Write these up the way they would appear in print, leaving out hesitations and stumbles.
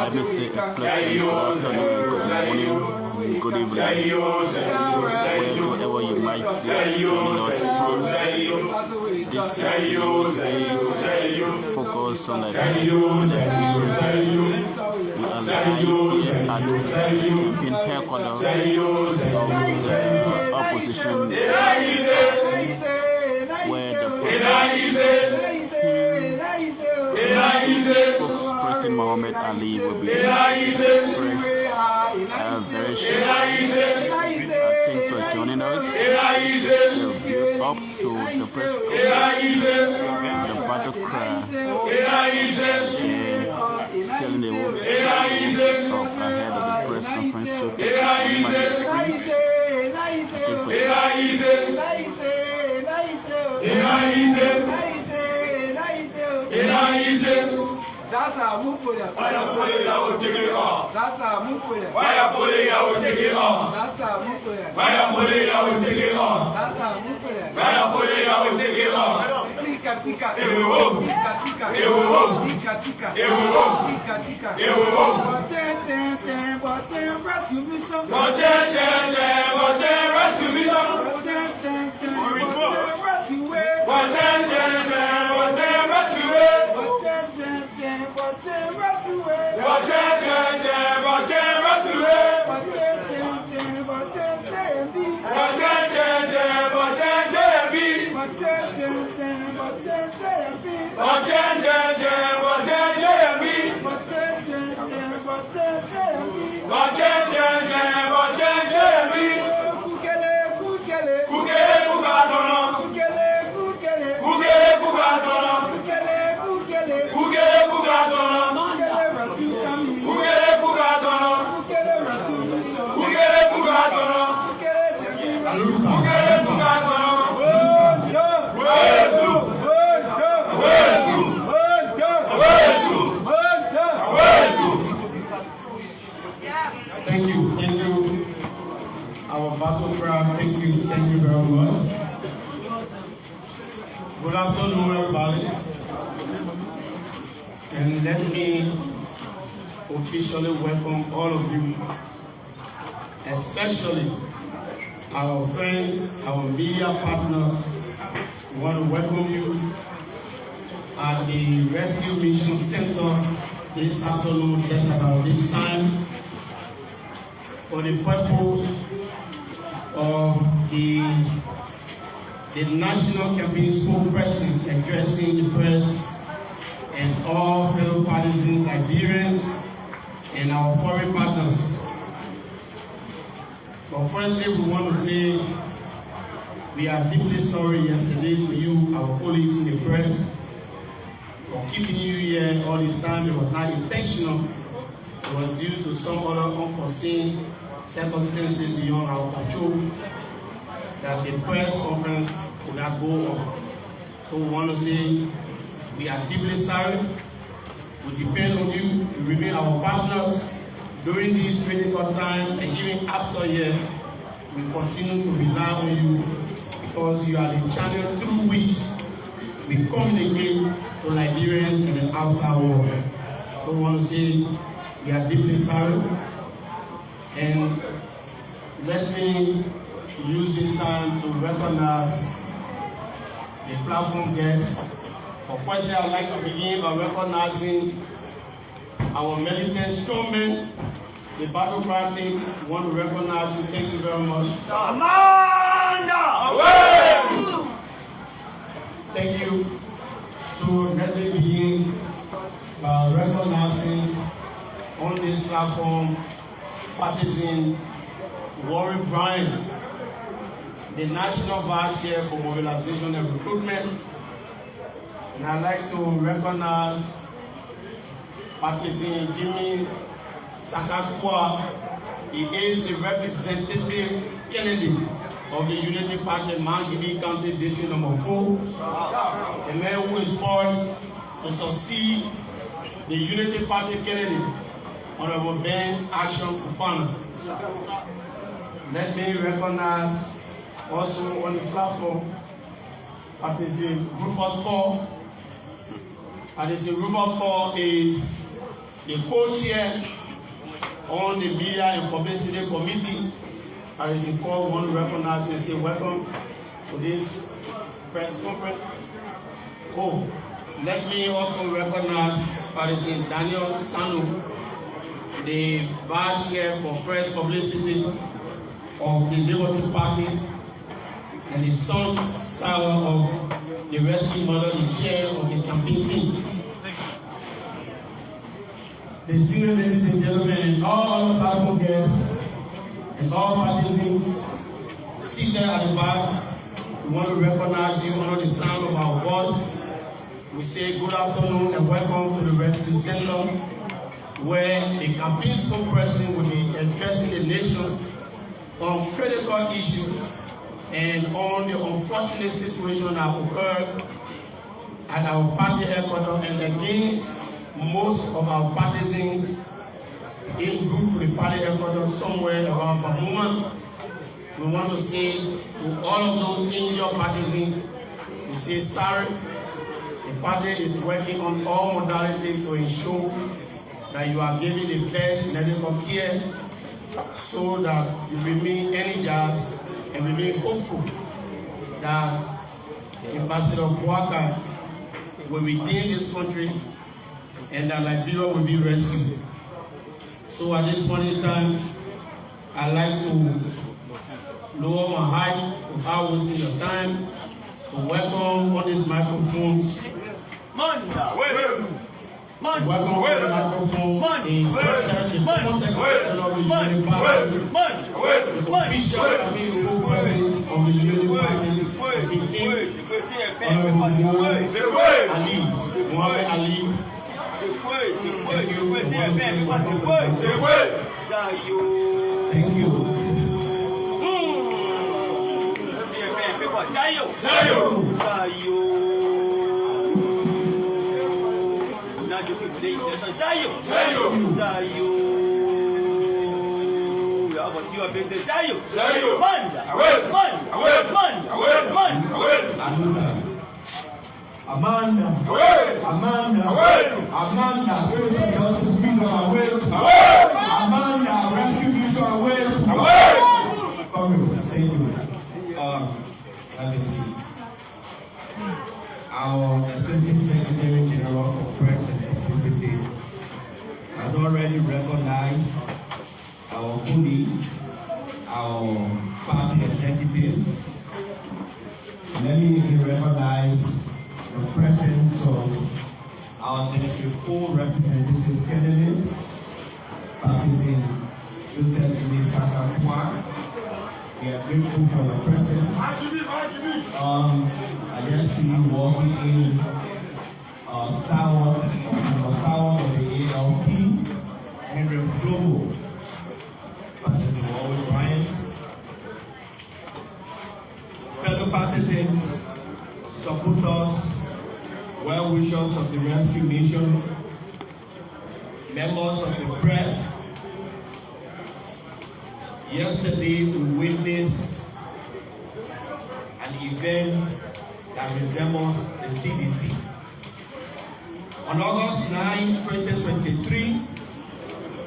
Let me say a pleasant good evening, wherever you might be, this focus on the in headquarters of the opposition, where the Spokesperson Mohammed will be expressed very short. Thanks for joining us. We're up to the press conference, the battle cry, and still in the world ahead of the press conference. So thanks for Sasa mupole baya pole ya oteke o. Sasa mupole baya pole ya oteke o. Sasa mupole baya pole ya oteke o. Sasa mupole baya pole ya oteke o. Katika ewo katika ewo katika ewo katika ewo. Bote rescue mission. Bote rescue mission. Bote rescue way. Bote rescue way. Thank you very much. Good afternoon, everybody. And let me officially welcome all of you, especially our friends, our media partners. We want to welcome you at the Rescue Mission Center this afternoon, just about this time, for the purpose of the National Campaign Spokesperson addressing the press and all fellow partisans, Liberians, and our foreign partners. But firstly, we want to say we are deeply sorry yesterday to you, our colleagues in the press, for keeping you here all this time. It was not intentional. It was due to some other unforeseen circumstances beyond our control that the press conference could not go on. So we want to say we are deeply sorry. We depend on you to remain our partners during this critical time, and even after here, we continue to rely on you because you are the channel through which we communicate to Liberians and the outside world. So we want to say we are deeply sorry. And let me use this time to recognize the platform guests. But first, I'd like to begin by recognizing our militant strongmen, the battle practice. We want to recognize you. Thank you very much. Thank you. So let me begin by recognizing on this platform partisan Warren Bryant, the National Vice Chair for Mobilization and Recruitment. And I'd like to recognize Partisan Jimmy Sakakwa. He is the representative candidate of the Unity Party, Mangini County District Number 4. The man who is poised to succeed the Unity Party candidate, Honorable Ben Action Fufana. Let me recognize also on the platform Partisan Rufus Paul. Partisan Rufus Paul is the co-chair on the Media and Publicity Committee. Partisan Paul want to recognize and say welcome to this press conference. Oh, let me also recognize Partisan Daniel Sanu, the Vice Chair for Press Publicity of the Liberty Party, and the son Sarah of the Rescue Mother, the chair of the campaign team. The senior ladies and gentlemen, and all other platform guests, and all participants seated at the back, we want to recognize you under the sound of our voice. We say good afternoon and welcome to the Rescue Center, where the campaign spokesperson will be addressing the nation on critical issues and on the unfortunate situation that occurred at our party headquarters and against most of our partisans in group to the party headquarters somewhere around Pamuma. We want to say to all of those in your partisans, we say sorry. The party is working on all modalities to ensure that you are given the best medical care so that you remain energized and remain hopeful that Ambassador Boaka will retain this country and that Liberia will be rescued. So at this point in time, I'd like to lower my height without wasting your time to welcome on this microphone. Welcome on the microphone the former secretary of the Unity Party, the official spokesperson of the Unity Party, Mohammed Ali. Thank you. Amanda, spiritual justice, be on our way. Amanda, rescue me to our way. Thank you. Let me see. Our Assistant Secretary General for Press and Publicity has already recognized our colleagues, our party executives. Let me recognize the presence of our District 4 representative candidate, Partisan Joseph Sakakwa. We are grateful for your presence. I just see you walking in Star of the ALP, Henry Flomo, Partisan Warwick Bryant. Fellow partisans, supporters, well-wishers of the rescue mission, members of the press. Yesterday we witnessed an event that resembled the CDC. On August 9, 2023,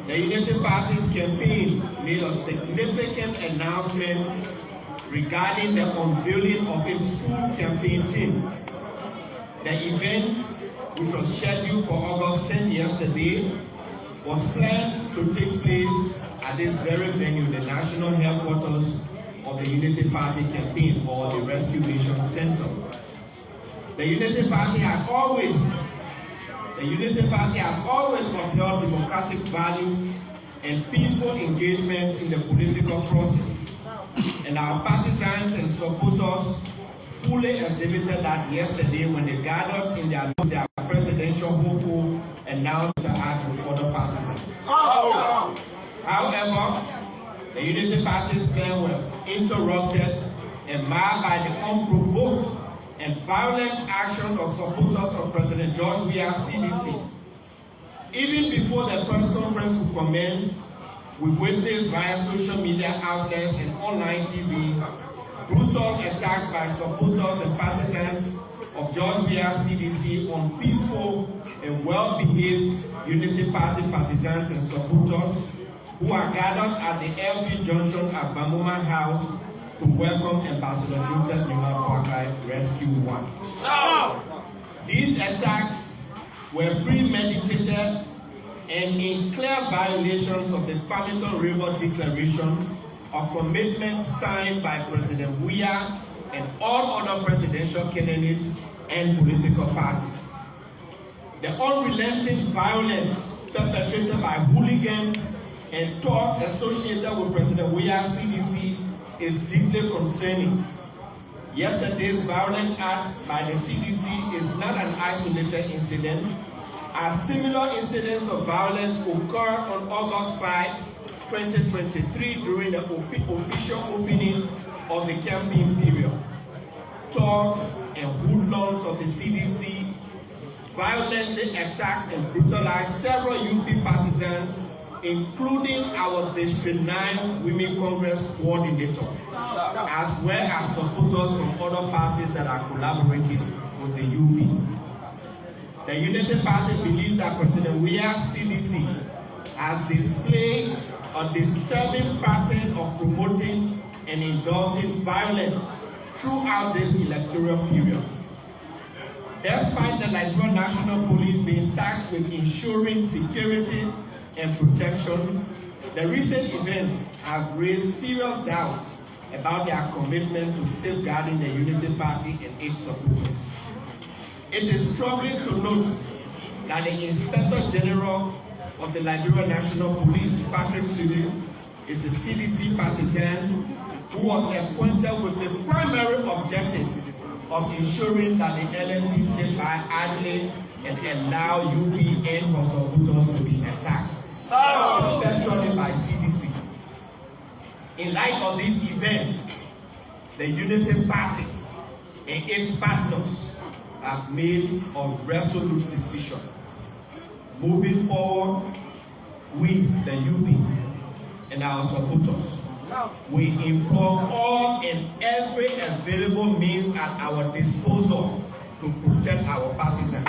the Unity Party's campaign made a significant announcement regarding the unveiling of its full campaign team. The event, which was scheduled for August 10 yesterday, was planned to take place at this very venue, the national headquarters of the Unity Party campaign, or the Rescue Mission Center. The Unity Party has always upheld democratic value and peaceful engagement in the political process. And our partisans and supporters fully exhibited that yesterday when they gathered in their presidential hopeful and now interact with other partisans. However, the Unity Party's plan were interrupted and marred by the unprovoked and violent action of supporters of President George Weah's CDC. Even before the press conference could commence, we witnessed via social media outlets and online TV brutal attacks by supporters and partisans of George Weah's CDC on peaceful and well-behaved Unity Party partisans and supporters who are gathered at the LV Junction at Bamuma House to welcome Ambassador Joseph Nima Kwakai Rescue 1. These attacks were premeditated and in clear violations of the Farmington River Declaration, a commitment signed by President Weah and all other presidential candidates and political parties. The unrelenting violence perpetrated by hooligans and thugs associated with President Weah's CDC is deeply concerning. Yesterday's violent act by the CDC is not an isolated incident, as similar incidents of violence occurred on August 5, 2023 during the official opening of the campaign period. Thugs and hoodlums of the CDC violently attacked and brutalized several UP partisans, including our District 9 Women Congress coordinators, as well as supporters from other parties that are collaborating with the UP. The United Party believes that President Weah's CDC has displayed a disturbing pattern of promoting and endorsing violence throughout this electoral period. Despite the Liberia National Police being tasked with ensuring security and protection, the recent events have raised serious doubts about their commitment to safeguarding the Unity Party and its supporters. It is troubling to note that the Inspector General of the Liberia National Police, Patrick Sulu, is a CDC partisan who was appointed with the primary objective of ensuring that the LNP sit by idly and allow UP and her supporters to be attacked, especially by CDC. In light of this event, the Unity Party and its partners have made a resolute decision. Moving forward, we, the UP, and our supporters, we implore all and every available means at our disposal to protect our partisans.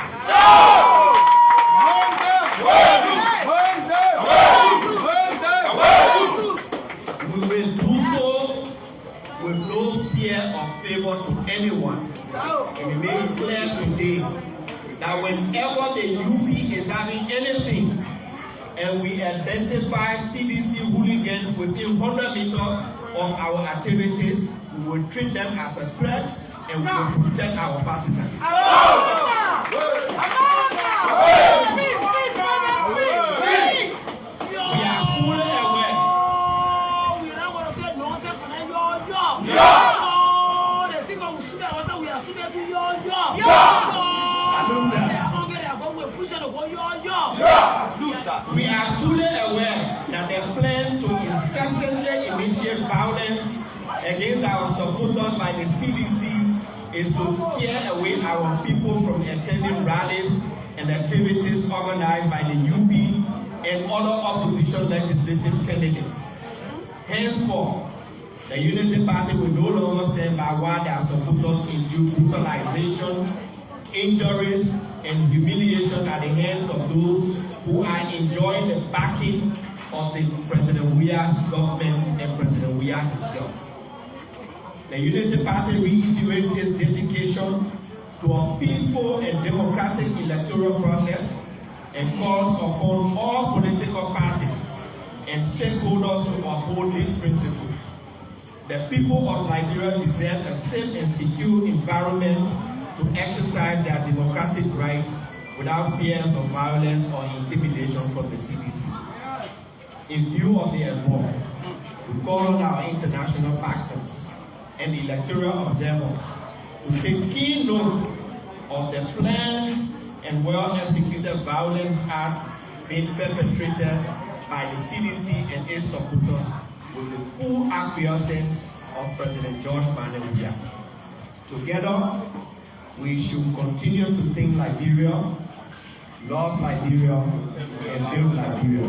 We will do so with no fear or favor to anyone. And we make it clear today that whenever the UP is having anything and we identify CDC hooligans within 100 meters of our activities, we will treat them as a threat and we will protect our partisans. We are fully aware. We are fully aware that the plan to incessantly initiate violence against our supporters by the CDC is to scare away our people from attending rallies and activities organized by the UP and other opposition legislative candidates. Henceforth, the Unity Party will no longer stand by while their supporters endure brutalization, injuries, and humiliation at the hands of those who are enjoying the backing of the President Weah's government and President Weah himself. The Unity Party reiterates its dedication to a peaceful and democratic electoral process and calls upon all political parties and stakeholders to uphold these principles. The people of Liberia deserve a safe and secure environment to exercise their democratic rights without fears of violence or intimidation from the CDC. In view of the above, we call on our international partners and electoral observers to take keen note of the plans and well-executed violence act being perpetrated by the CDC and its supporters with the full acquiescence of President George Weah. Together, we should continue to think Liberia, love Liberia, and build Liberia.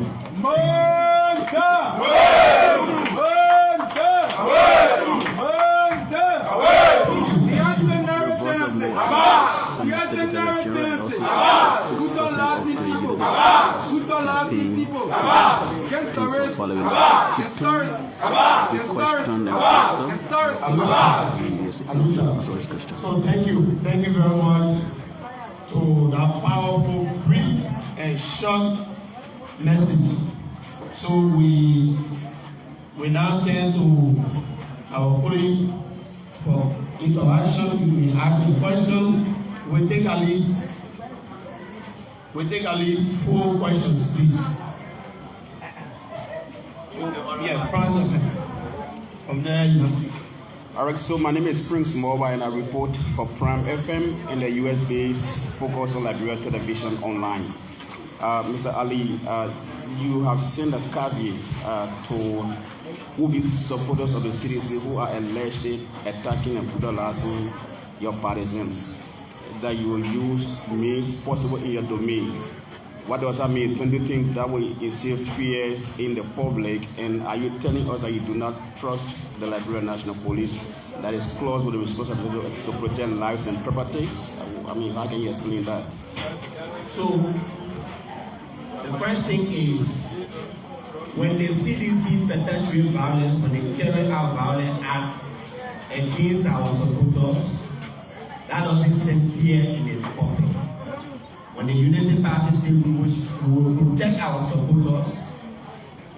So thank you very much to that powerful, brief and short message. So we now turn to our colleague for interaction. You may ask a question. We take at least 4 questions, please. Yeah, from there you have to. Alright, so my name is Prince Mobile and I report for Prime FM and the US-based Focus on Liberia Television Online. Mr. Ali, you have sent a caveat to who-be supporters of the CDC who are alleged attacking and brutalizing your partisans, that you will use means possible in your domain. What does that mean? Don't you think that will instill fears in the public? And are you telling us that you do not trust the Liberian National Police that is close with the responsibility to protect lives and properties? I mean, how can you explain that? So, the first thing is, when the CDC perpetuate violence, when they carry out violent acts against our supporters, that doesn't send fear in the public. When the Unity Party says we will protect our supporters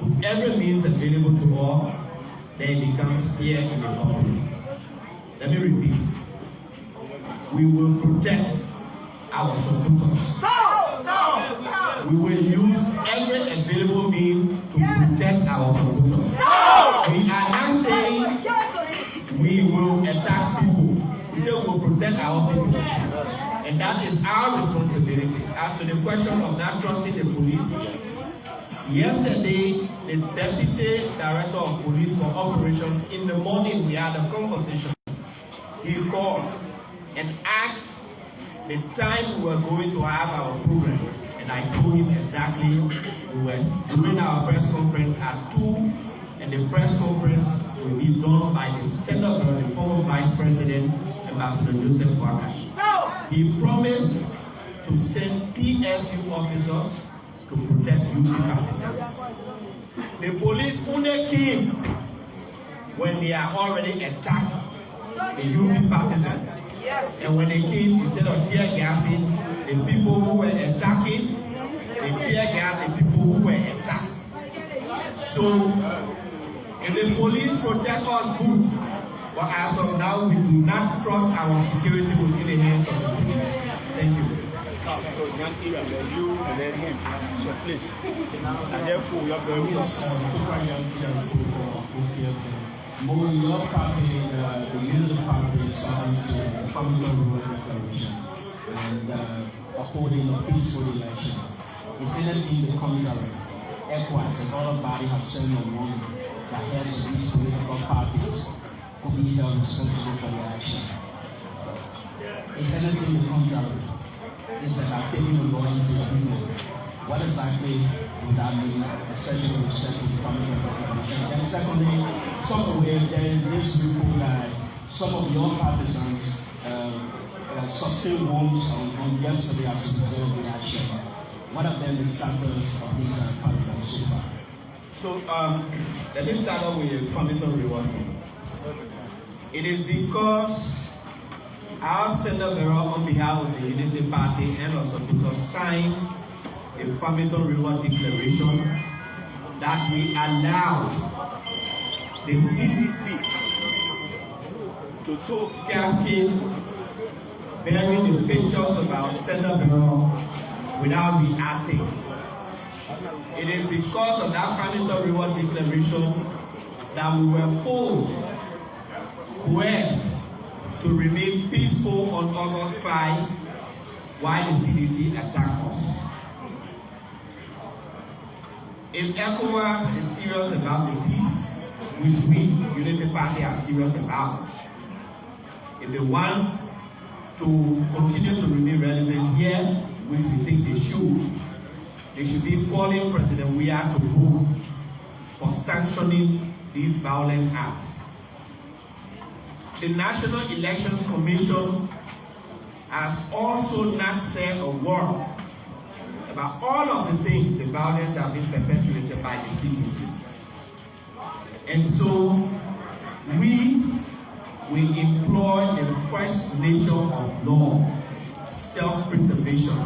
with every means available to all, then it becomes fear in the public. Let me repeat. We will protect our supporters. We will use every available means to protect our supporters. We are not saying we will attack people. We say we will protect our people. And that is our responsibility. As to the question of not trusting the police, yesterday, the Deputy Director of Police for Operations, in the morning, we had a conversation. He called and asked the time we were going to have our program. And I told him exactly we were doing our press conference at 2, and the press conference will be done by the Senator, the former Vice President, Ambassador Joseph Walker. He promised to send PSU officers to protect UP passengers. The police only came when they are already attacked the UP passengers. Yes. And when they came, instead of tear gassing the people who were attacking, they tear gas the people who were attacked. So, if the police protect us good, but as of now, we do not trust our security within the hands of the police. Thank you. You and then him. So please. And therefore, we are very More your party, the Unity Party signed to Family Reward Declaration and upholding a peaceful election. If anything the contrary, ECOWAS and other bodies have sent a warning that heads of these political parties will be held responsible for the action. If anything the contrary, is that I've taken a law into agreement. What exactly would that mean, especially with respect to the family of declaration? And secondly, somewhere there is this report that some of your partisans sustained wounds on yesterday as a result of the action. What have been the status of these partisans so far? So let me start off with a Farmington Reward. It is because our Senator on behalf of the Unity Party and our supporters signed a Farmington Reward Declaration that we allow the CDC to tow casket bearing the pictures of our Senator without reacting. It is because of that Farmington Reward Declaration that we were coerced to remain peaceful on August 5 why the CDC attacked us. If ECOWAS is serious about the peace, which we, Unity Party, are serious about, if they want to continue to remain relevant here, which we think they should be calling President Weah to book for sanctioning these violent acts. The National Elections Commission has also not said a word about all of the things, the violence that have been perpetuated by the CDC. And so we employ the first nature of law, self-preservation.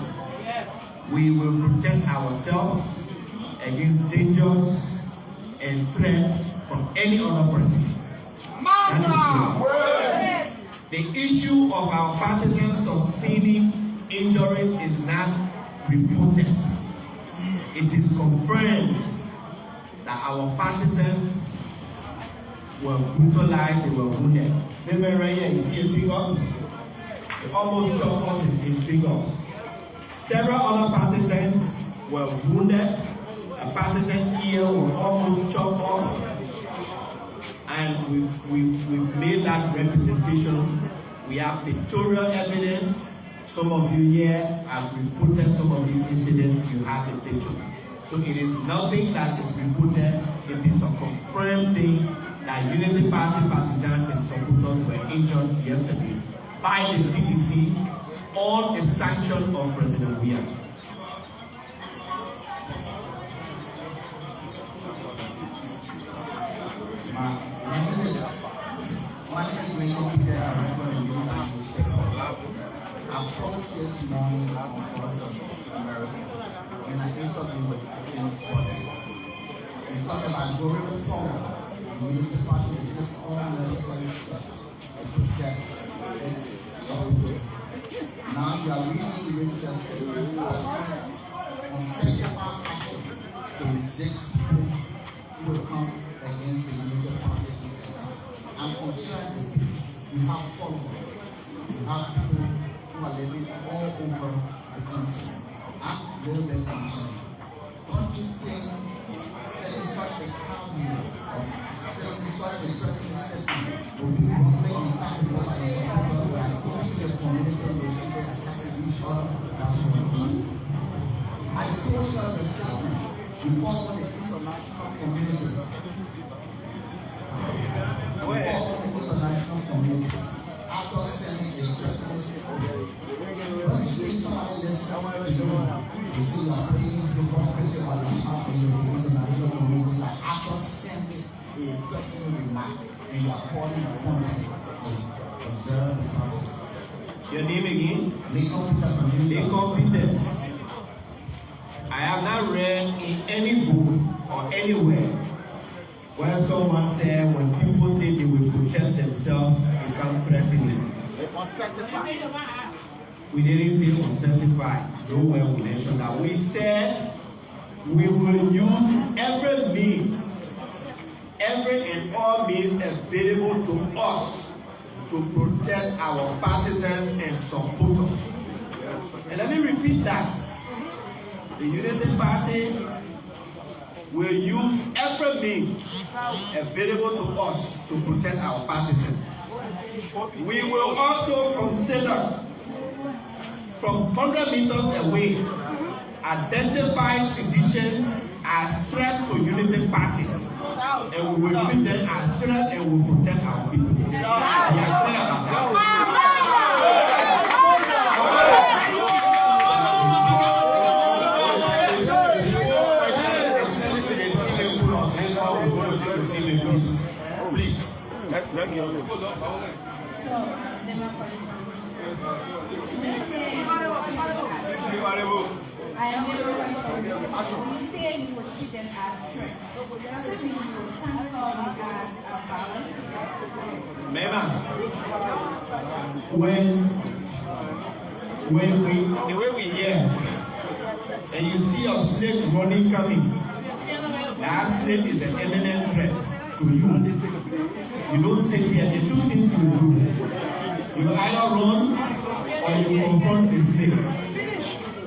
We will protect ourselves against dangers and threats from any other person. The issue of our partisans sustaining injuries is not reported. It is confirmed that our partisans were brutalized, they were wounded. Remember right here, you see a figure? They almost chopped off his fingers. Several other partisans were wounded. A partisan ear was almost chopped off. And we've made that representation. We have pictorial evidence. Some of you here have reported some of these incidents. You have the picture. So it is nothing that is reported. It is a confirmed thing that Unity Party partisans and supporters were injured yesterday by the CDC on the sanction of President Weah. I approached this morning on Voice of America and I interviewed with James Watson. We talked about going forward. We need to party to take all necessary steps to protect its sovereignty. Now you are really giving us statements on specified action to resist people who will come against the Unity Party. I'm concerned with it. We have followers. We have people who are living all over the country. I'm a little bit concerned. Don't you think setting such a caveat of setting such a threatening statement will be rumbling in capital and some people who are going to the community will see they attacking each other? That's what we do. I close out the statement. We call on the international community. We call on the international community. After sending a threatening statement, don't you think somebody listening to you? You see, you are praying hypocrisy while it's happening in the international community. Like after sending a threatening remark, and you are calling upon them to observe the process. Your name again? Lincoln Peter. I have not read in any book or anywhere where someone said when people say they will protect themselves, they can't threaten them. We didn't say unspecified. Nowhere we mentioned that. We said we will use every means, every and all means available to us to protect our partisans and supporters. And let me repeat that. The Unity Party will use every means available to us to protect our partisans. We will also consider from 100 meters away identify seditions as threat to Unity Party, and we will treat them as threat and we will protect our people. We are clear about that. Please, let me know. I am you say you would treat them as threats. Does it mean you would cancel violence? Mema, the way we hear, and you see a snake running coming, that snake is an imminent threat to you. You don't sit here, the two things you do. You either run or you confront the snake.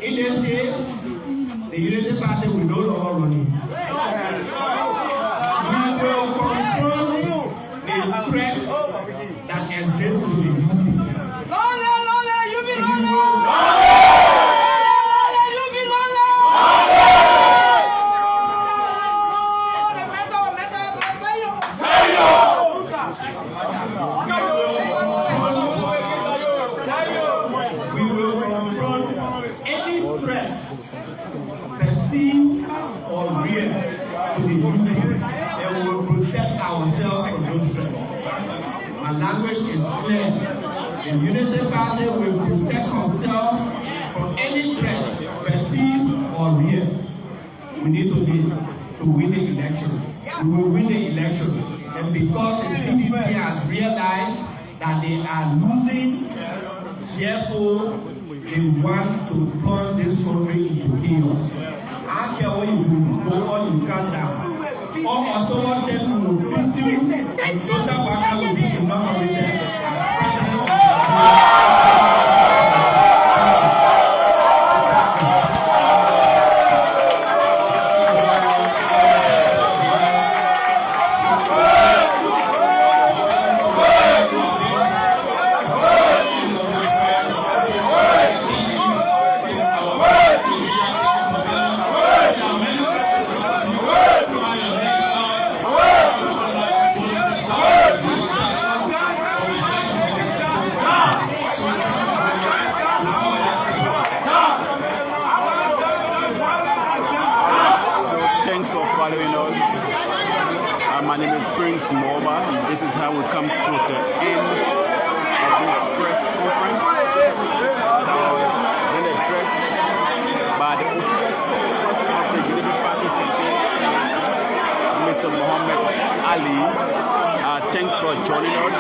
In this case, the Unity Party will no longer run it. We will confront the threats that exist with the UP. Perceived or real to the UP, and we will protect ourselves from those threats. My language is clear. The Unity Party will protect ourselves from any threat, perceived or real. We need to win the election. We will win the election. And because the CDC has realized that they are losing, therefore, they want to plunge this country into chaos. I care what you do, go on you can down. All October 10 will beat you, and Joseph Waka will be inaugurated as president of the following us. My name is Mohammed. This is how we come to the end of this press conference. Then addressed by the official spokesperson of the Liberia Party campaign, Mr. Mohammed Ali. Thanks for joining us.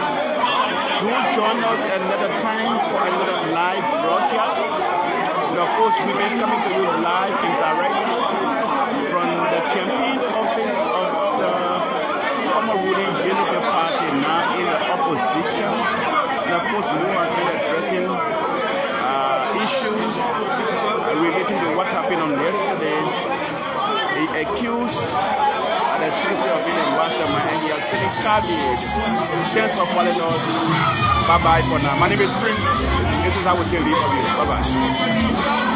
Do join us another time for another live broadcast. And of course, we've been coming to you live and direct from the campaign office of the former ruling Unity Party, now in the opposition. And of course, we have been addressing issues relating to what happened on yesterday. He accused the city of being a mastermind, and he has been caveat. Thanks for following us. Bye-bye for now. My name is Prince. This is how we take leave of you. Bye-bye.